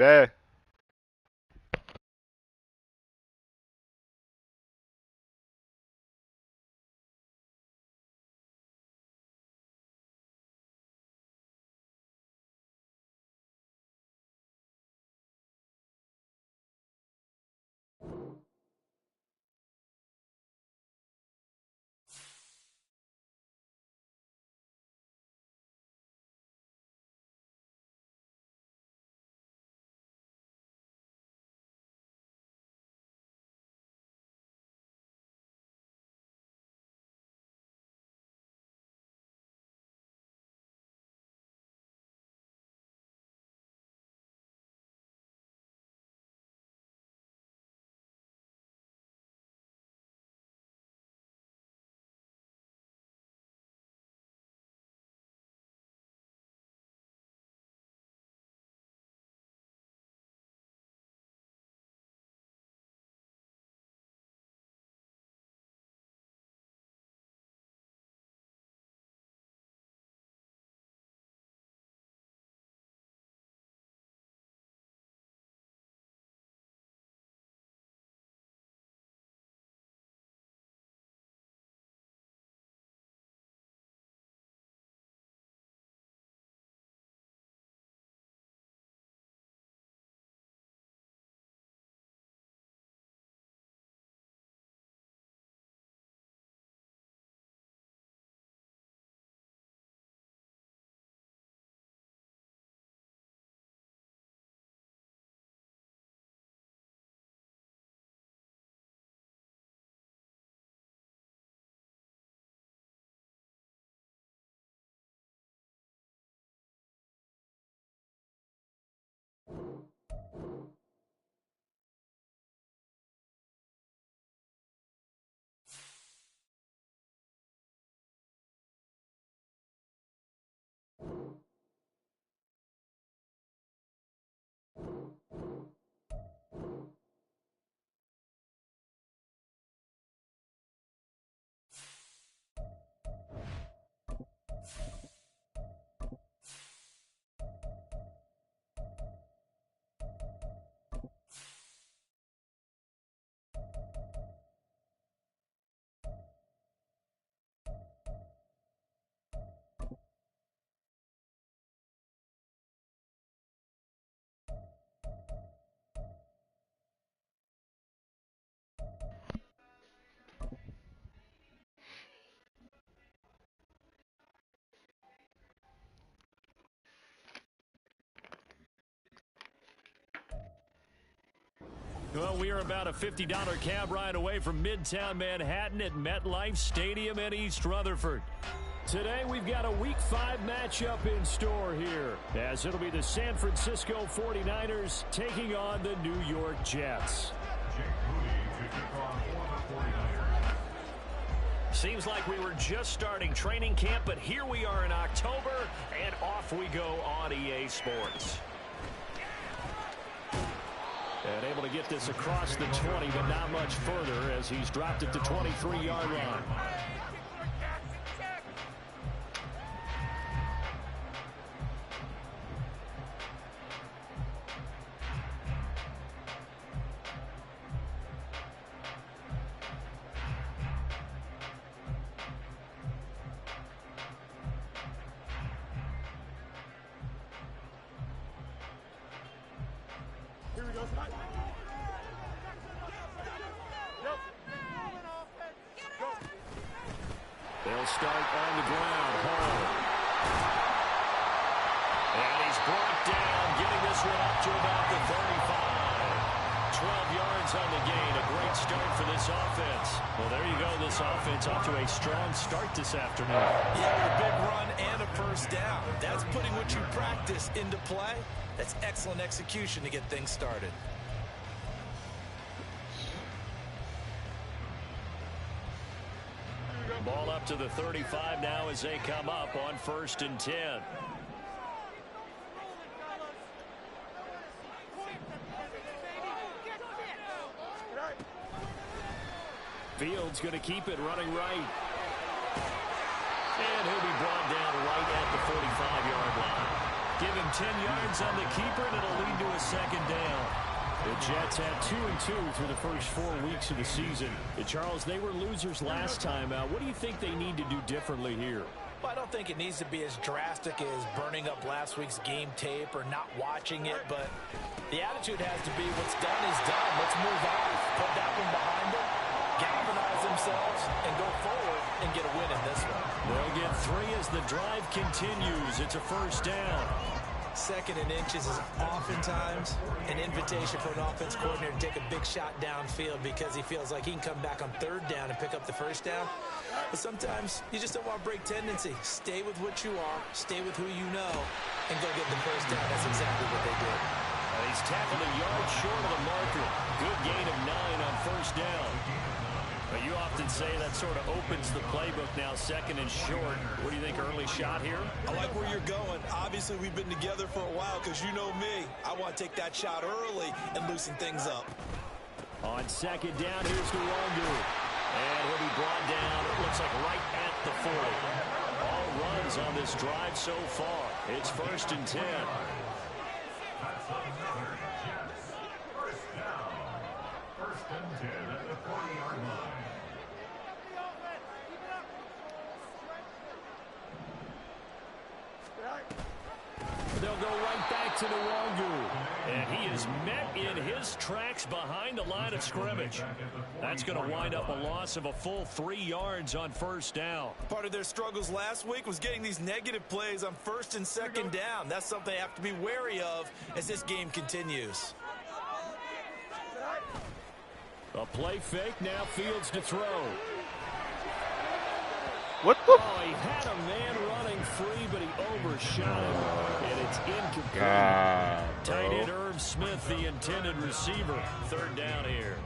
Bet. Well, we are about a $50 cab ride away from Midtown Manhattan at MetLife Stadium in East Rutherford. Today, we've got a Week 5 matchup in store here, as it'll be the San Francisco 49ers taking on the New York Jets. Seems like we were just starting training camp, but here we are in October, and off we go on EA Sports. And able to get this across the 20, but not much further as he's dropped it to 23-yard line. They'll start on the ground. Hall. And he's brought down, getting this one up to about the 35. 12 yards on the gain. A great start for this offense. Well, there you go. This offense off to a strong start this afternoon. Yeah, with a big run and a first down. That's putting what you practice into play. That's excellent execution to get things started. Ball up to the 35 now as they come up on 1st and 10. Fields going to keep it running right. And he'll be brought down right at the 45-yard line. Give him 10 yards on the keeper, and it'll lead to a second down. The Jets have 2-2 through the first 4 weeks of the season. Charles, they were losers last time out. What do you think they need to do differently here? Well, I don't think it needs to be as drastic as burning up last week's game tape or not watching it, but the attitude has to be what's done is done. Let's move on. Put that one behind them, galvanize themselves, and go forward and get a win in this one. They'll get 3 as the drive continues. It's a first down. Second and inches is oftentimes an invitation for an offense coordinator to take a big shot downfield because he feels like he can come back on third down and pick up the first down. But sometimes you just don't want to break tendency. Stay with what you are, stay with who you know, and go get the first down. That's exactly what they did. He's tackled a yard short of the marker. Good gain of 9 on first down. But you often say that sort of opens the playbook now, second and short. What do you think, early shot here? I like where you're going. Obviously, we've been together for a while because you know me. I want to take that shot early and loosen things up. On second down, here's Nwangwu. And he'll be brought down, it looks like right at the 40. All runs on this drive so far. It's first and 10. First and 10 at the 40-yard line. They'll go right back to Nwangwu. And he is met in his tracks behind the line of scrimmage. That's going to wind up a loss of a full 3 yards on first down. Part of their struggles last week was getting these negative plays on first and second down. That's something they have to be wary of as this game continues. A play fake, now Fields to throw. What the? Oh, he had a man running free, but he overshot him, and it's incomplete. Tight end Irv Smith, the intended receiver. Third down here.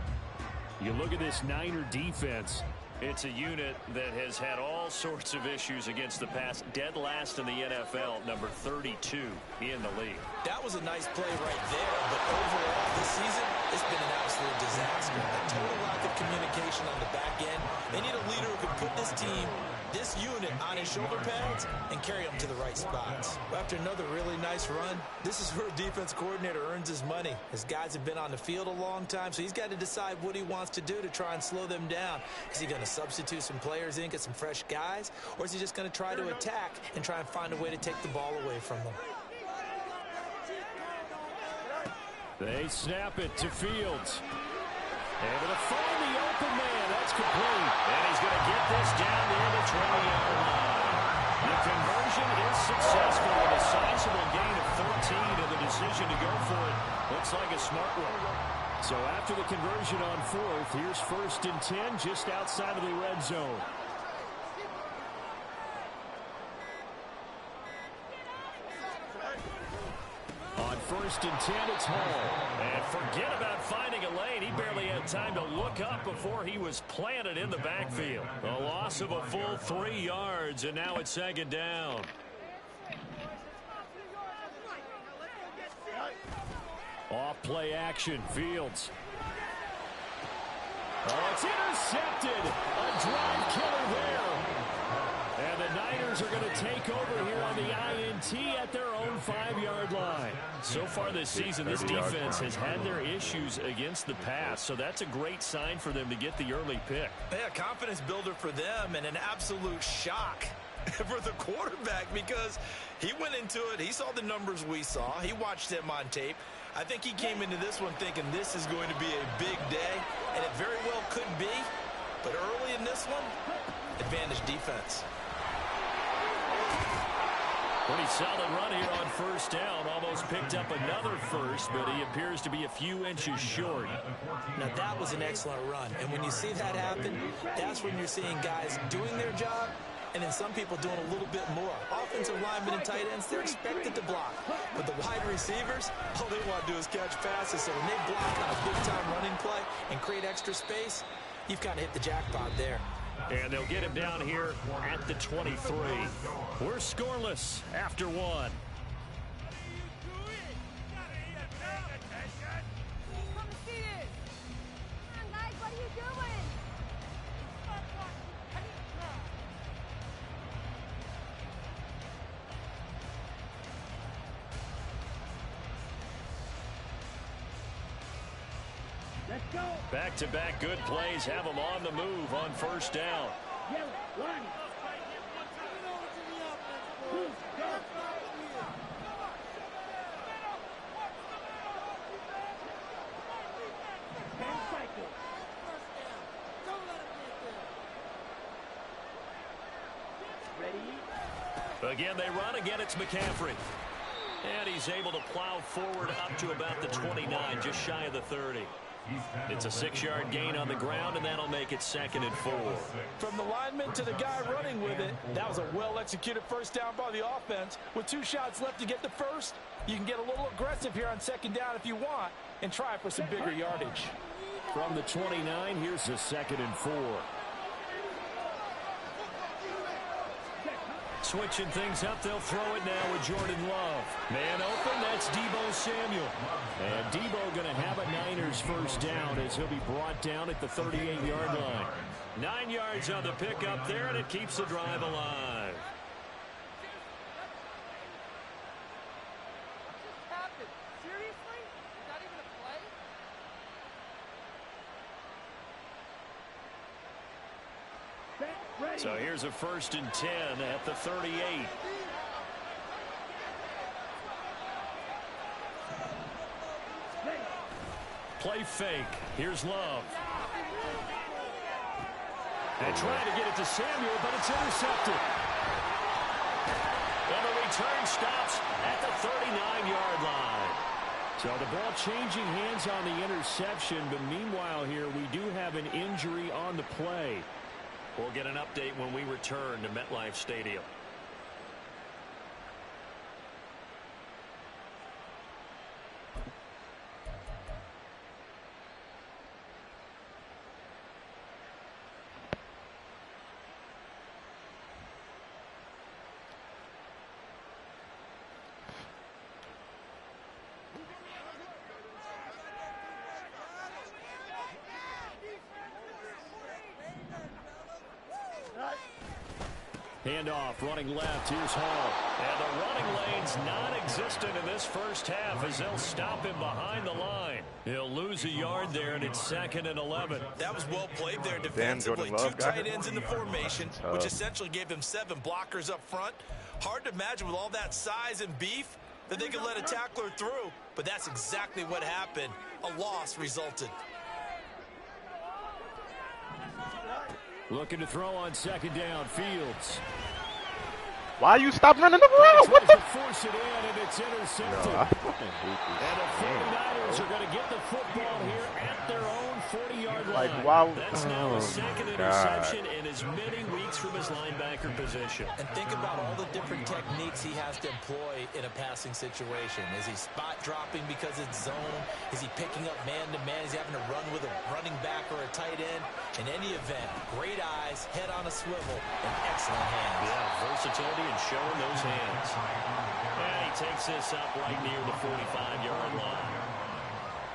You look at this Niner defense. It's a unit that has had all sorts of issues against the pass. Dead last in the NFL, number 32 in the league. That was a nice play right there, but overall this season, it's been an absolute disaster. A total lack of communication on the back end. They need a leader who can put this team, this unit, on his shoulder pads and carry them to the right spots. After another really nice run, this is where a defense coordinator earns his money. His guys have been on the field a long time, so he's got to decide what he wants to do to try and slow them down. Is he going to substitute some players in, get some fresh guys, or is he just going to try to attack and try and find a way to take the ball away from them? They snap it to Fields. Able to find the open man. That's complete. And he's going to get this down near the 20-yard line. The conversion is successful with a sizable gain of 13, and the decision to go for it looks like a smart one. So after the conversion on fourth, here's first and 10 just outside of the red zone. On first and 10, it's Hall. And forget about finding a lane. He barely had time to look up before he was planted in the backfield. A loss of a full 3 yards, and now it's second down. Off play action, Fields. Oh, it's intercepted. A drive killer there. And the Niners are going to take over here on the INT at their own 5-yard line. So far this season, this defense has had their issues against the pass, so that's a great sign for them to get the early pick. Yeah, confidence builder for them and an absolute shock for the quarterback because he went into it. He saw the numbers we saw. He watched them on tape. I think he came into this one thinking this is going to be a big day, and it very well could be. But early in this one, advantage defense. Pretty solid run here on first down. Almost picked up another first, but he appears to be a few inches short. Now, that was an excellent run. And when you see that happen, that's when you're seeing guys doing their job and then some people doing a little bit more. Offensive linemen and tight ends, they're expected to block. But the wide receivers, all they want to do is catch passes. So when they block on a big-time running play and create extra space, you've kind of hit the jackpot there. And they'll get him down here at the 23. We're scoreless after one. Back-to-back good plays have them on the move on first down. Again, they run. Again, it's McCaffrey. And he's able to plow forward up to about the 29, just shy of the 30. It's a 6-yard gain on the ground, and that'll make it 2nd and 4. From the lineman to the guy running with it, that was a well-executed first down by the offense. With 2 shots left to get the first, you can get a little aggressive here on 2nd down if you want and try for some bigger yardage. From the 29, here's the 2nd and 4. Switching things up, they'll throw it now with Jordan Love. Man open, that's Deebo Samuel. And Deebo going to have a Niners first down as he'll be brought down at the 38-yard line. 9 yards on the pickup there, and it keeps the drive alive. So here's a 1st and 10 at the 38. Play fake. Here's Love. And trying to get it to Samuel, but it's intercepted. And the return stops at the 39-yard line. So the ball changing hands on the interception, but meanwhile here we do have an injury on the play. We'll get an update when we return to MetLife Stadium. Handoff, running left, here's Hall. And the running lane's non-existent in this first half as they'll stop him behind the line. He'll lose a yard there, and it's 2nd and 11. That was well played there defensively. 2 tight ends in the formation, which essentially gave him 7 blockers up front. Hard to imagine with all that size and beef that they could let a tackler through, but that's exactly what happened. A loss resulted. Looking to throw on 2nd down, Fields. Why you stop running the route? What the? Force it in, and it's intercepted. And the 49ers are going to get the football here at their own 40-yard line. Like, wow. That's now his 2nd interception in as many weeks from his linebacker position. And think about all the different techniques he has to employ in a passing situation. Is he spot dropping because it's zone? Is he picking up man-to-man? Is he having to run with a running back or a tight end? In any event, great eyes, head on a swivel, and excellent hands. Yeah, versatility and showing those hands. And he takes this up right near the 45-yard line.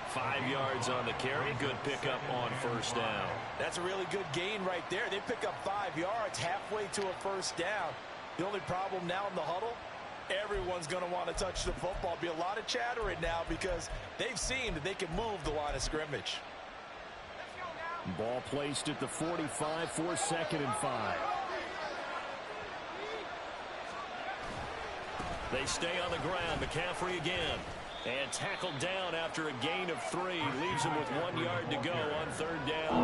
5 yards on the carry. Good pickup on first down. That's a really good gain right there. They pick up 5 yards halfway to a first down. The only problem now in the huddle, everyone's going to want to touch the football. Be a lot of chattering now because they've seen that they can move the line of scrimmage. Ball placed at the 45 for 2nd and 5. They stay on the ground. McCaffrey again. And tackled down after a gain of 3. Leaves him with 1 yard to go on 3rd down.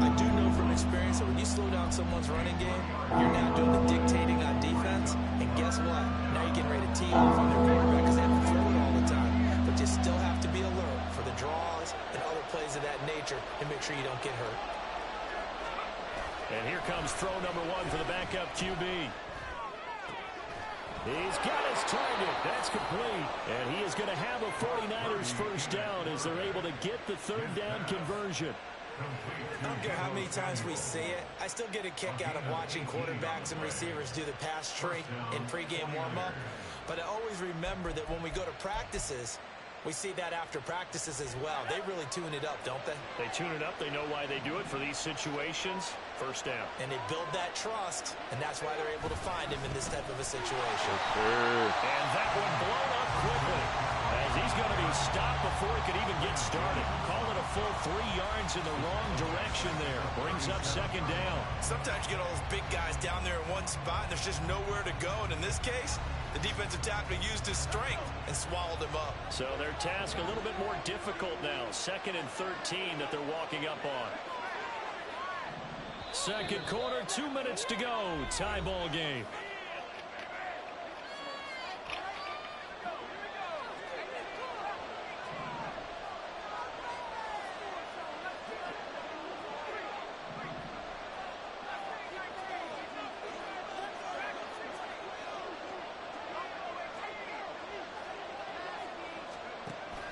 I do know from experience that when you slow down someone's running game, you're now doing the dictating on defense. And guess what? Now you're getting ready to tee off on their quarterback because they have to throw it all the time. But you still have to be alert for the draws and other plays of that nature and make sure you don't get hurt. And here comes throw number 1 for the backup QB. He's got his target. That's complete. And he is going to have a 49ers first down as they're able to get the 3rd down conversion. I don't care how many times we see it. I still get a kick out of watching quarterbacks and receivers do the pass tree in pregame warm-up. But I always remember that when we go to practices, we see that after practices as well. They really tune it up, don't they? They tune it up. They know why they do it for these situations. First down. And they build that trust, and that's why they're able to find him in this type of a situation. And that one blown up quickly as he He's going to be stopped before he could even get started. Call it a full 3 yards in the wrong direction there. Brings up second down. Sometimes you get all those big guys down there in one spot, and there's just nowhere to go. And in this case, the defensive tackle used his strength and swallowed him up. So their task a little bit more difficult now. 2nd and 13 that they're walking up on. Second quarter, 2 minutes to go. Tie ball game.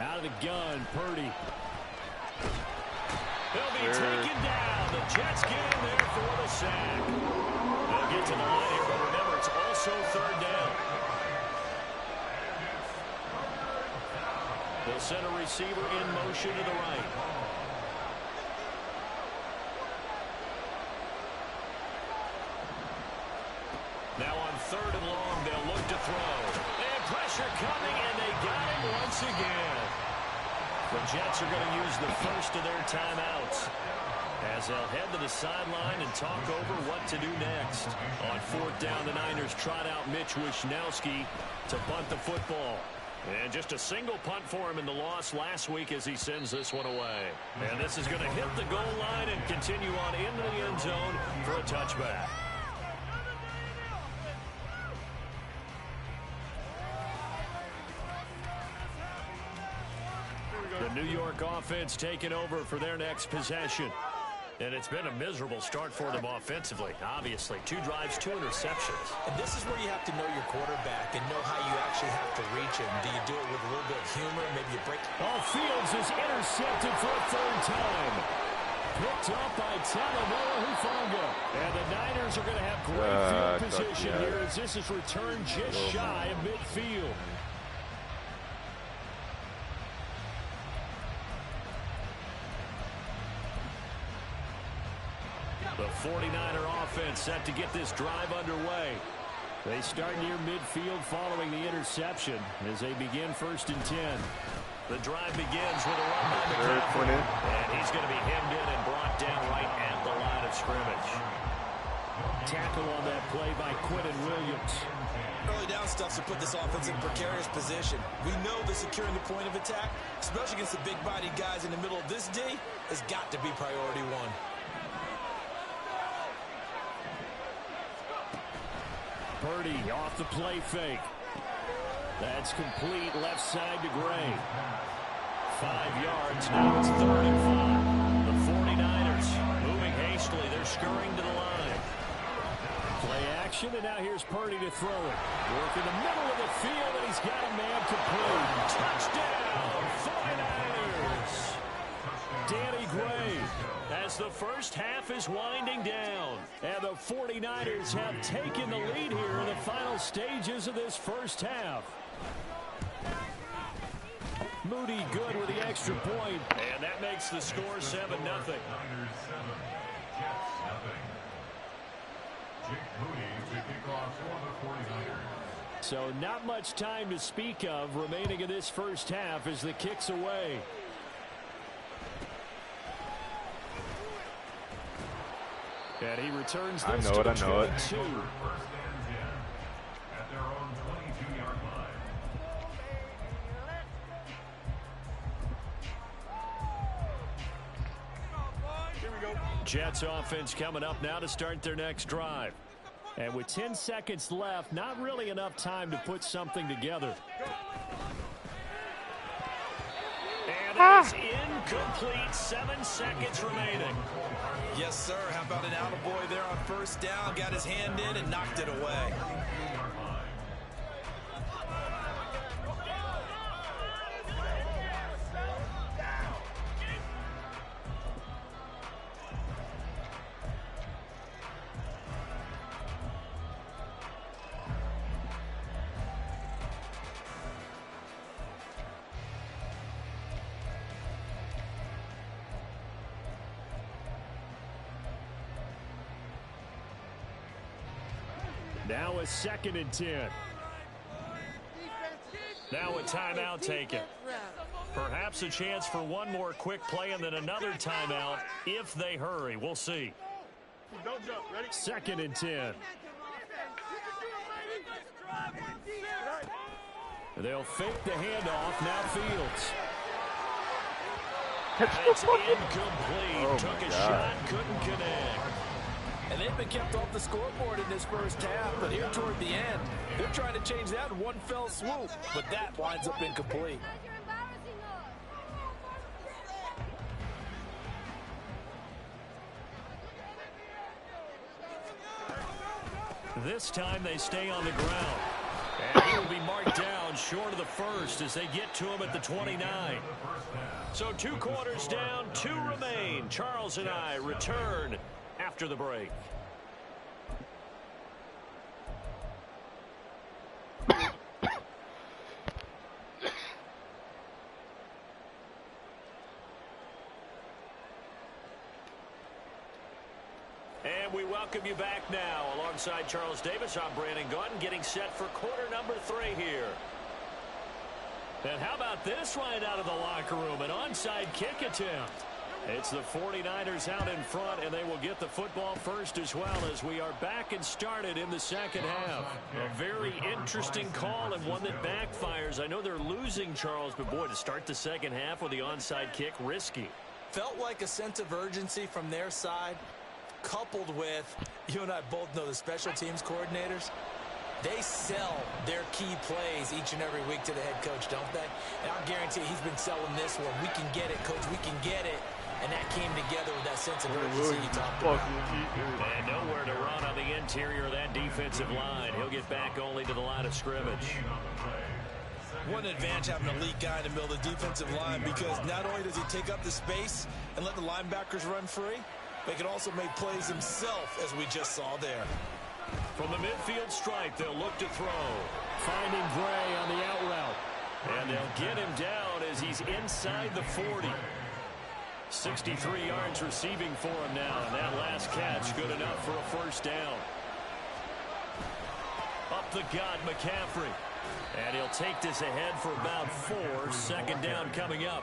Out of the gun, Purdy. He'll be taken down. The Jets get in there for the sack. They'll get to the line here, but remember, it's also 3rd down. They'll send a receiver in motion to the right. Now on 3rd and long, they'll look to throw. And pressure coming, and they got him once again. The Jets are going to use the first of their timeouts as they'll head to the sideline and talk over what to do next. On 4th down, the Niners trot out Mitch Wishnowski to punt the football. And just a single punt for him in the loss last week as he sends this one away. And this is going to hit the goal line and continue on into the end zone for a touchback. The New York offense taking over for their next possession. And it's been a miserable start for them offensively. Obviously, 2 drives, 2 interceptions. And this is where you have to know your quarterback and know how you actually have to reach him. Do you do it with a little bit of humor, maybe a break? Fields is intercepted for a 3rd time. Picked up by Talanoa Hufanga. And the Niners are going to have great field position here as this is returned just shy of midfield. The 49er offense set to get this drive underway. They start near midfield following the interception as they begin 1st and 10. The drive begins with a run by McCaffrey. And he's going to be hemmed in and brought down right at the line of scrimmage. Tackle on that play by Quinton Williams. Early down stuff to put this offense in a precarious position. We know that securing the point of attack, especially against the big-bodied guys in the middle of this D, has got to be priority 1. Purdy off the play fake. That's complete left side to Gray. 5 yards. Now it's 3rd and 5. The 49ers moving hastily. They're scurrying to the line. Play action, and now here's Purdy to throw it. Work in the middle of the field, and he's got a man complete. Touchdown, 49ers. Danny Gray as the first half is winding down. And the 49ers have taken the lead here in the final stages of this first half. Moody good with the extra point. And that makes the score 7-0. So not much time to speak of remaining in this first half as the kick's away. And he returns this to the 22. Jets offense coming up now to start their next drive. And with 10 seconds left, not really enough time to put something together. And it's incomplete. 7 seconds remaining. Yes, sir. How about an attaboy there on 1st down? Got his hand in and knocked it away. Now a 2nd and 10. Now a timeout taken. Perhaps a chance for one more quick play and then another timeout if they hurry. We'll see. Don't jump. Ready? 2nd and 10. They'll fake the handoff. Now Fields. It's incomplete. Took a shot, couldn't connect. And they've been kept off the scoreboard in this first half, but here toward the end, they're trying to change that in one fell swoop, but that winds up incomplete. This time they stay on the ground. And he will be marked down short of the first as they get to him at the 29. So 2 quarters down, 2 remain. Charles and I return after the break. And we welcome you back now. Alongside Charles Davis, I'm Brandon Gaudin, getting set for quarter number 3 here. And how about this right out of the locker room? An onside kick attempt. It's the 49ers out in front, and they will get the football first as well as we are back and started in the second half. A very interesting call and one that backfires. I know they're losing, Charles, but boy, to start the second half with the onside kick, risky. Felt like a sense of urgency from their side, coupled with, you and I both know the special teams coordinators, they sell their key plays each and every week to the head coach, don't they? And I'll guarantee he's been selling this one. We can get it, coach, we can get it. And that came together with that sense of urgency you talked about. And nowhere to run on the interior of that defensive line. He'll get back only to the line of scrimmage. What an advantage having an elite guy in the middle of the defensive line, because not only does he take up the space and let the linebackers run free, but he can also make plays himself, as we just saw there. From the midfield stripe, they'll look to throw. Finding Gray on the out route. And they'll get him down as he's inside the 40. 63 yards receiving for him now, and that last catch good enough for a first down. Up the gut, McCaffrey. And he'll take this ahead for about 4. 2nd down coming up.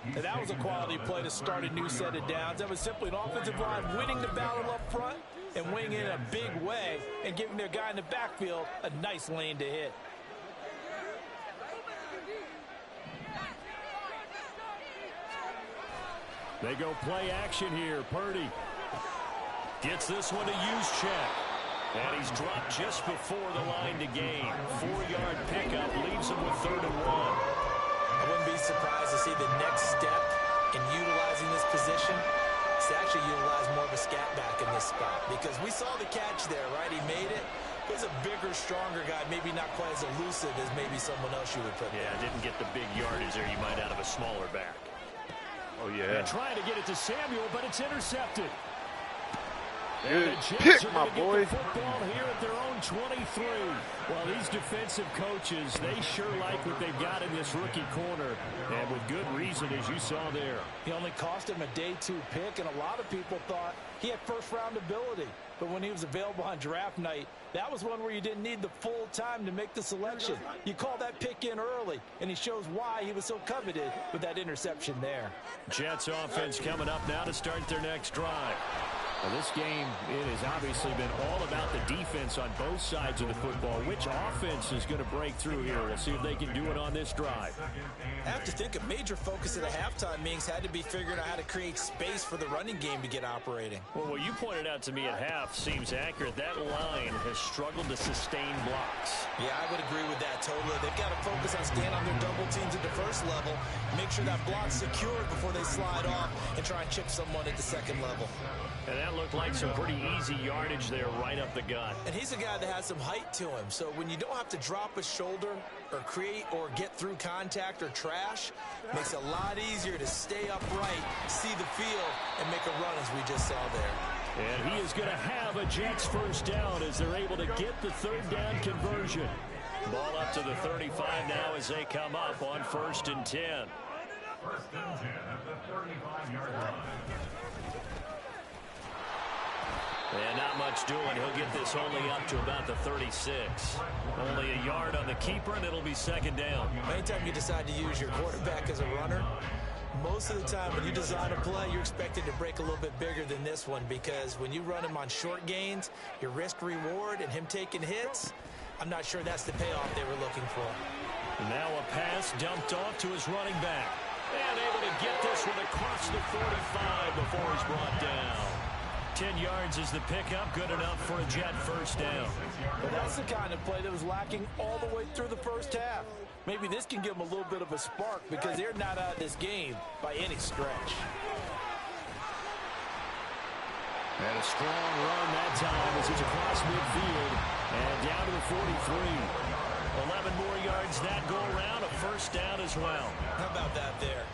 And that was a quality play to start a new set of downs. That was simply an offensive line winning the battle up front and winning it in a big way and giving their guy in the backfield a nice lane to hit. They go play action here. Purdy gets this one to use check. And he's dropped just before the line to gain. 4-yard pickup leaves him with 3rd and 1. I wouldn't be surprised to see the next step in utilizing this position is to actually utilize more of a scat back in this spot. Because we saw the catch there, right? He made it. He's a bigger, stronger guy, maybe not quite as elusive as maybe someone else you would put there. Yeah, didn't get the big yardage there you might out of a smaller back. Oh, yeah. And trying to get it to Samuel, but it's intercepted. Good pick, my boy. Football here at their own 23. Well, these defensive coaches, they sure like what they've got in this rookie corner, and with good reason, as you saw there. He only cost him a day 2 pick, and a lot of people thought he had first-round ability. But when he was available on draft night, that was one where you didn't need the full time to make the selection. You call that pick in early, and he shows why he was so coveted with that interception there. Jets offense coming up now to start their next drive. Well, this game, it has obviously been all about the defense on both sides of the football. Which offense is going to break through here? We'll see if they can do it on this drive. I have to think a major focus of the halftime meetings had to be figuring out how to create space for the running game to get operating. Well, what you pointed out to me at half seems accurate. That line has struggled to sustain blocks. Yeah, I would agree with that totally. They've got to focus on staying on their double teams at the first level, make sure that block's secured before they slide off and try and chip someone at the second level. And that looked like some pretty easy yardage there right up the gut. And he's a guy that has some height to him. So when you don't have to drop a shoulder or create or get through contact or trash, it makes it a lot easier to stay upright, see the field, and make a run as we just saw there. And he is going to have a Jets first down as they're able to get the 3rd down conversion. Ball up to the 35 now as they come up on 1st and 10. 1st and 10 at the 35-yard line. not much doing. He'll get this only up to about the 36. Only a yard on the keeper, and it'll be second down. Anytime you decide to use your quarterback as a runner, most of the time when you design a play, you're expected to break a little bit bigger than this one, because when you run him on short gains, your risk-reward and him taking hits, I'm not sure that's the payoff they were looking for. Now a pass dumped off to his running back. And able to get this one across the 45 before he's brought down. 10 yards is the pickup, good enough for a Jet first down. But that's the kind of play that was lacking all the way through the first half. Maybe this can give them a little bit of a spark, because they're not out of this game by any stretch. And a strong run that time as he's across midfield and down to the 43. 11 more yards that go around, a first down as well. How about that there?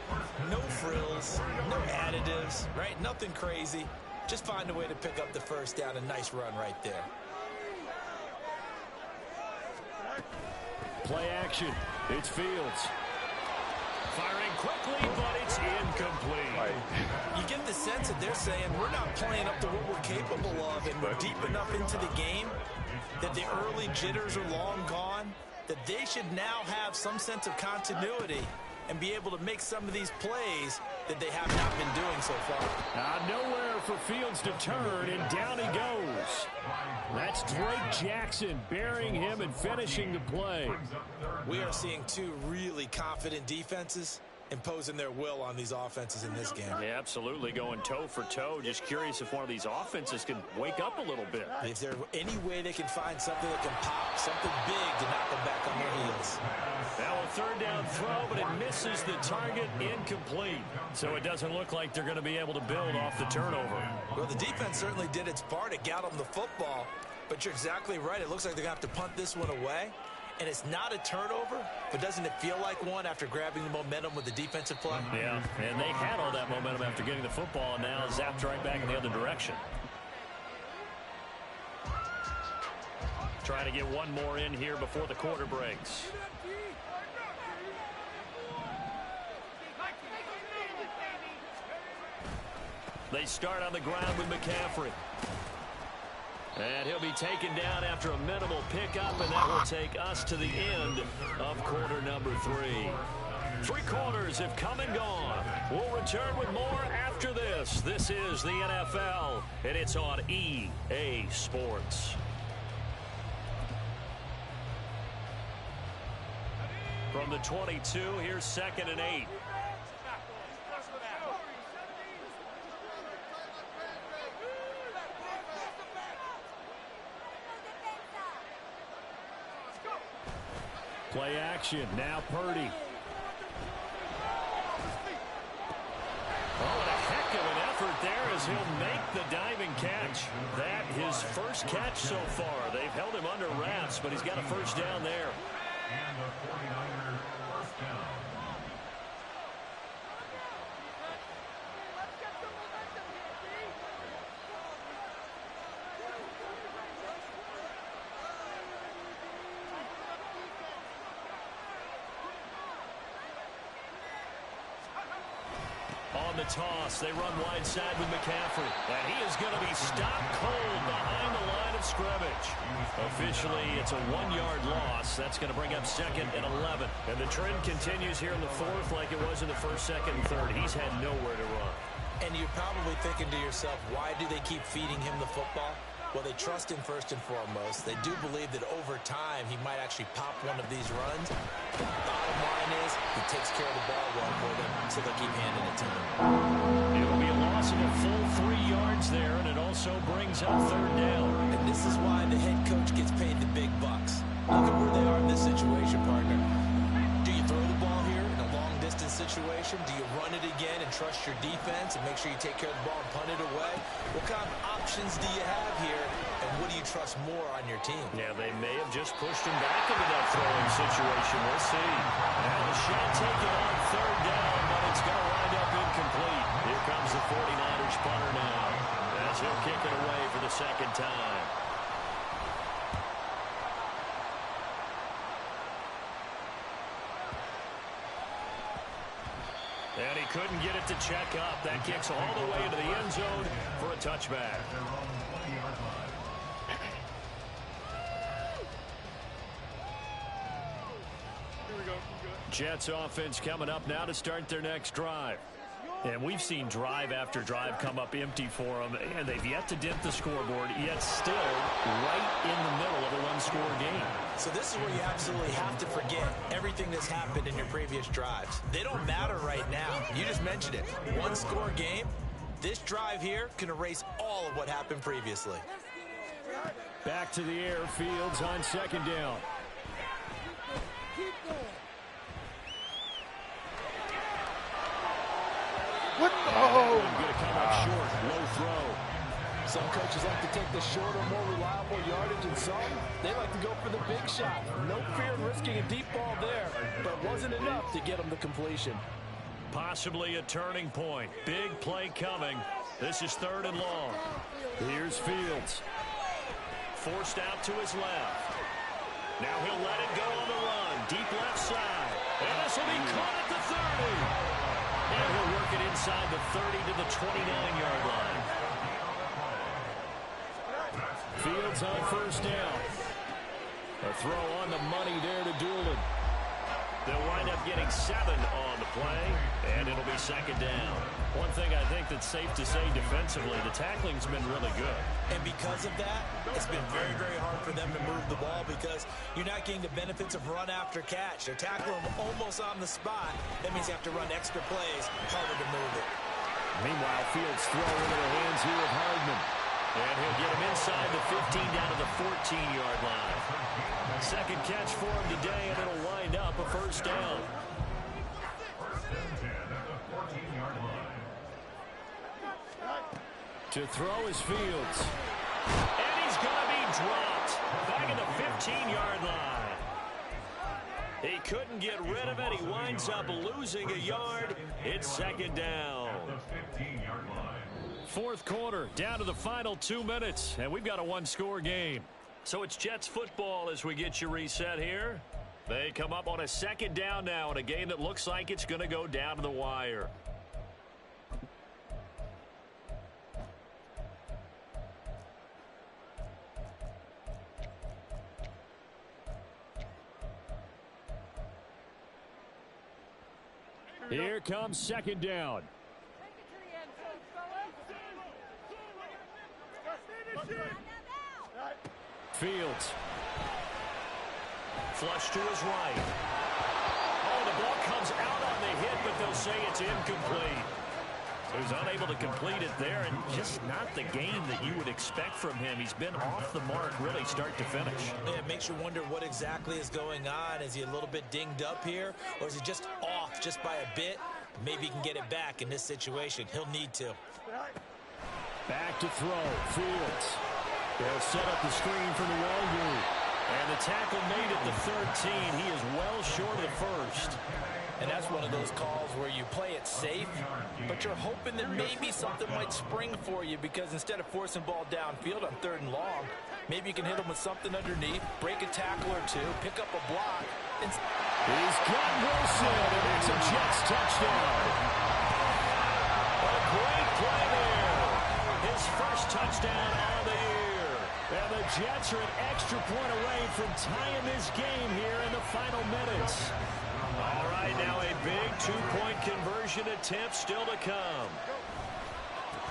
No frills, no additives, right? Nothing crazy. Just find a way to pick up the first down. A nice run right there. Play action. It's Fields. Firing quickly, but it's incomplete. You get the sense that they're saying we're not playing up to what we're capable of, and we're deep enough into the game that the early jitters are long gone, that they should now have some sense of continuity and be able to make some of these plays that they have not been doing so far. Nowhere for Fields to turn, and down he goes. That's Drake Jackson burying him and finishing the play. We are seeing two really confident defenses imposing their will on these offenses in this game. Yeah, absolutely, going toe for toe. Just curious if one of these offenses can wake up a little bit. If there's any way they can find something that can pop, something big to knock them back on their heels. Now a third down throw, but it misses the target, incomplete. So it doesn't look like they're going to be able to build off the turnover. Well, the defense certainly did its part to get them the football, but you're exactly right. It looks like they're going to have to punt this one away. And it's not a turnover, but doesn't it feel like one after grabbing the momentum with the defensive play? Yeah, and they had all that momentum after getting the football, and now zapped right back in the other direction. Trying to get one more in here before the quarter breaks. They start on the ground with McCaffrey. And he'll be taken down after a minimal pickup, and that will take us to the end of quarter number 3. 3 quarters have come and gone. We'll return with more after this. This is the NFL, and it's on EA Sports. From the 22, here's 2nd and 8. Play action. Now Purdy. Oh, and a heck of an effort there as he'll make the diving catch. That his first catch so far. They've held him under wraps, but he's got a first down there. And the 49ers first down. On the toss, they run wide side with McCaffrey. And he is going to be stopped cold behind the line of scrimmage. Officially, it's a 1-yard loss. That's going to bring up 2nd and 11. And the trend continues here in the 4th like it was in the 1st, 2nd, and 3rd. He's had nowhere to run. And you're probably thinking to yourself, why do they keep feeding him the football? Well, they trust him first and foremost. They do believe that over time he might actually pop one of these runs. The bottom line is he takes care of the ball well for them, so they'll keep handing it to him. It'll be a loss of a full 3 yards there, and it also brings up 3rd down. And this is why the head coach gets paid the big bucks. Look at where they are in this situation, partner. Do you throw the ball here in a long-distance situation? Do you run it again and trust your defense and make sure you take care of the ball and punt it away? What kind of options do you have here, and what do you trust more on your team? Yeah, they may have just pushed him back into that throwing situation. We'll see. And the shot taken on 3rd down, but it's going to wind up incomplete. Here comes the 49ers punter now, as he'll kick it away for the 2nd time. And he couldn't get it to check up. That kicks all the way into the end zone for a touchback. Jets offense coming up now to start their next drive. And we've seen drive after drive come up empty for them, and they've yet to dent the scoreboard, yet still right in the middle of a one-score game. So this is where you absolutely have to forget everything that's happened in your previous drives. They don't matter right now. You just mentioned it. One-score game. This drive here can erase all of what happened previously. Back to the air, Fields on second down. What? Oh. Going to come up short. Low throw. Some coaches like to take the shorter, more reliable yardage, and some, they like to go for the big shot. No fear of risking a deep ball there, but wasn't enough to get them the completion. Possibly a turning point. Big play coming. This is 3rd and long. Here's Fields. Forced out to his left. Now he'll let it go on the run. Deep left side. And this will be caught at the 30. And he'll work it inside the 30 to the 29-yard line. Fields on 1st down. A throw on the money there to Doolin. They'll wind up getting 7 on the play, and it'll be 2nd down. One thing I think that's safe to say defensively, the tackling's been really good. And because of that, it's been very, very hard for them to move the ball because you're not getting the benefits of run after catch. They're tackling them almost on the spot. That means you have to run extra plays, harder to move it. Meanwhile, Fields throw into the hands here of Hardman. And he'll get him inside the 15 down to the 14-yard line. 2nd catch for him today, and it'll wind up a 1st down. 1st and 10 at the 14-yard line. To throw is Fields. And he's going to be dropped. Back at the 15-yard line. He couldn't get rid of it. He winds up losing a yard. It's 2nd down. The 15-yard line. 4th quarter, down to the final 2 minutes, and we've got a one-score game. So it's Jets football as we get you reset here. They come up on a 2nd down now in a game that looks like it's going to go down to the wire. Here comes 2nd down. Fields. Flush to his right. Oh, the ball comes out on the hit, but they'll say it's incomplete. He was unable to complete it there, and just not the game that you would expect from him. He's been off the mark really start to finish. Yeah, it makes you wonder what exactly is going on. Is he a little bit dinged up here, or is he just off just by a bit? Maybe he can get it back in this situation. He'll need to. Back to throw. Fields. They'll set up the screen from the wall group. And the tackle made at the 13. He is well short of the 1st. And that's one of those calls where you play it safe, but you're hoping that maybe something might spring for you because instead of forcing ball downfield on 3rd and long, maybe you can hit him with something underneath, break a tackle or two, pick up a block. He's got Wilson, and it's a Jets touchdown. A great play there. His 1st touchdown on the year. And the Jets are an extra point away from tying this game here in the final minutes. All right, now a big 2-point conversion attempt still to come.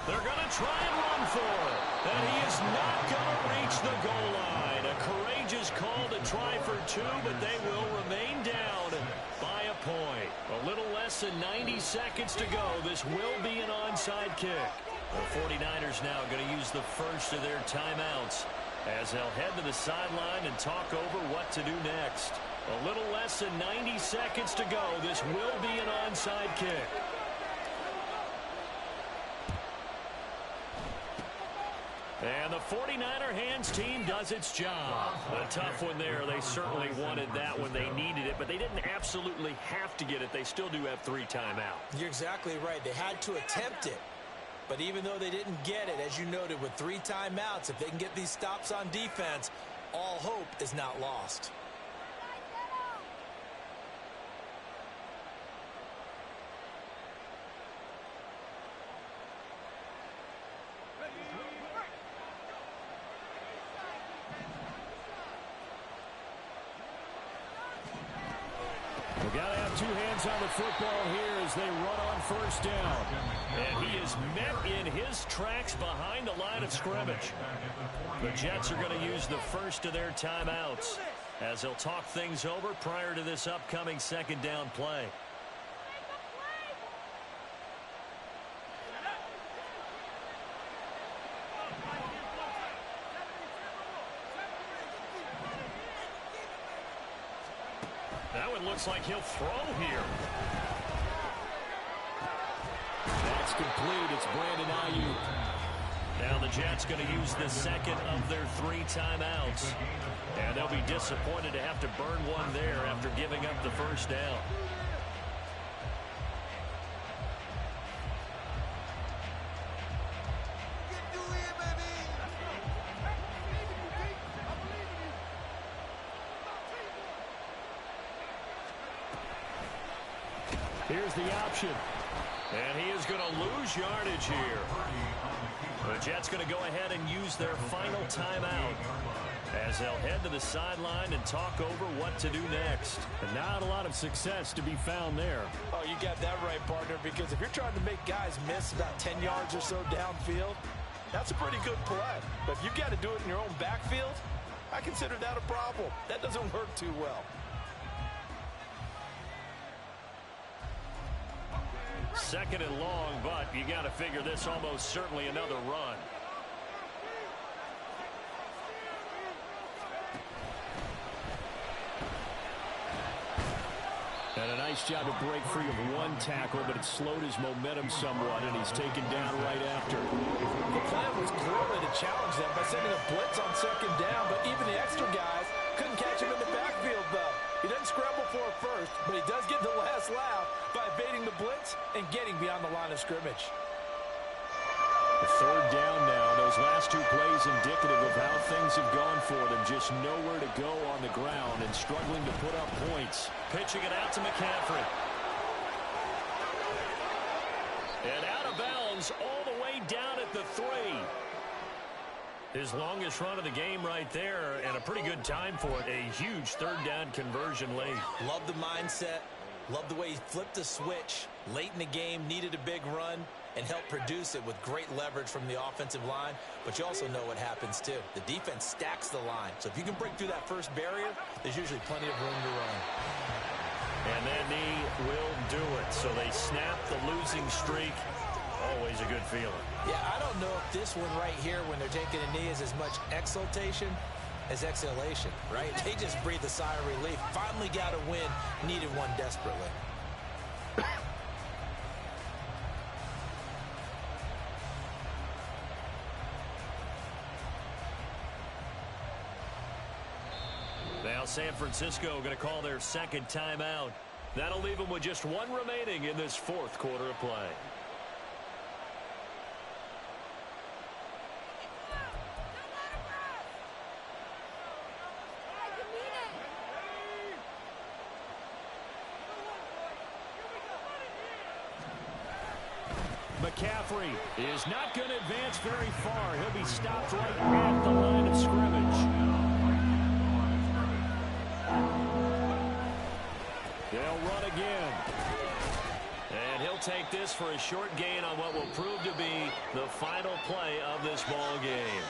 They're going to try and run for it. And he is not going to reach the goal line. A courageous call to try for 2, but they will remain down by a point. A little less than 90 seconds to go. This will be an onside kick. The 49ers now going to use the 1st of their timeouts as they'll head to the sideline and talk over what to do next. A little less than 90 seconds to go. This will be an onside kick. And the 49er hands team does its job. A tough one there. They certainly wanted that when they needed it, but they didn't absolutely have to get it. They still do have 3 timeouts. You're exactly right. They had to attempt it. But even though they didn't get it, as you noted, with 3 timeouts, if they can get these stops on defense, all hope is not lost. two hands on the football here as they run on first down. And he is met in his tracks behind the line of scrimmage. The Jets are going to use the first of their timeouts as they'll talk things over prior to this upcoming second down play. That one looks like he'll throw here. That's complete. It's Brandon Ayuk. Now the Jets going to use the second of their 3 timeouts. And they'll be disappointed to have to burn one there after giving up the first down. Here's the option. And he is going to lose yardage here. The Jets going to go ahead and use their final timeout as they'll head to the sideline and talk over what to do next. And not a lot of success to be found there. Oh, you got that right, partner, because if you're trying to make guys miss about 10 yards or so downfield, that's a pretty good play. But if you've got to do it in your own backfield, I consider that a problem. That doesn't work too well. Second and long, but you got to figure this almost certainly another run. And a nice job to break free of one tackle, but it slowed his momentum somewhat, and he's taken down right after. The plan was clearly to challenge them by sending a blitz on second down, but even the extra guys couldn't catch him in the backfield, though. He doesn't scramble for it first, but he does get the last laugh by evading the blitz and getting beyond the line of scrimmage. The third down now. Those last 2 plays indicative of how things have gone for them. Just nowhere to go on the ground and struggling to put up points. Pitching it out to McCaffrey. And out of bounds all the way down at the 3. His longest run of the game right there, and a pretty good time for it. A huge third down conversion late. Love the mindset. Love the way he flipped the switch. Late in the game, needed a big run, and helped produce it with great leverage from the offensive line. But you also know what happens, too. The defense stacks the line. So if you can break through that first barrier, there's usually plenty of room to run. And that knee will do it. So they snap the losing streak. Always a good feeling. Yeah, I don't know if this one right here, when they're taking a knee, is as much exultation as exhalation, right? They just breathe a sigh of relief. Finally got a win. Needed one desperately. Now San Francisco going to call their second timeout. That'll leave them with just 1 remaining in this 4th quarter of play. McCaffrey is not going to advance very far. He'll be stopped right at the line of scrimmage. They'll run again. And he'll take this for a short gain on what will prove to be the final play of this ball game.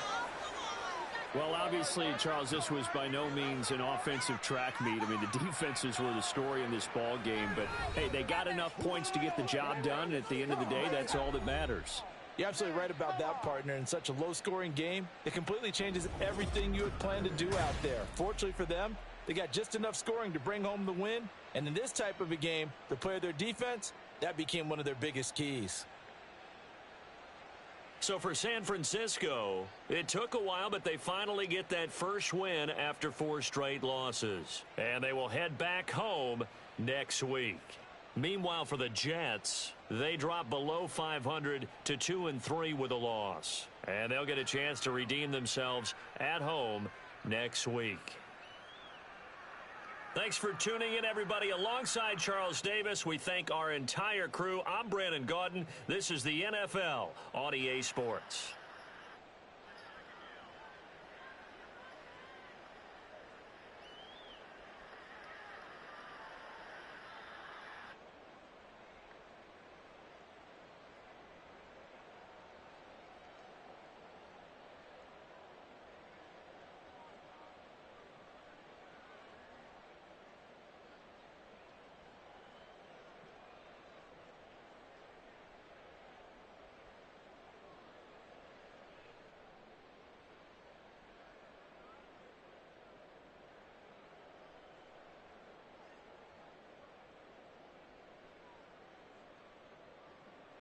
Well, obviously, Charles, this was by no means an offensive track meet. I mean, the defenses were the story in this ball game. But, hey, they got enough points to get the job done. And at the end of the day, that's all that matters. You're absolutely right about that, partner. In such a low-scoring game, it completely changes everything you had planned to do out there. Fortunately for them, they got just enough scoring to bring home the win. And in this type of a game, to play their defense, that became one of their biggest keys. So for San Francisco, it took a while, but they finally get that first win after 4 straight losses. And they will head back home next week. Meanwhile, for the Jets, they drop below 500 to 2-3 with a loss. And they'll get a chance to redeem themselves at home next week. Thanks for tuning in, everybody. Alongside Charles Davis, we thank our entire crew. I'm Brandon Gaudin. This is the NFL on EA Sports.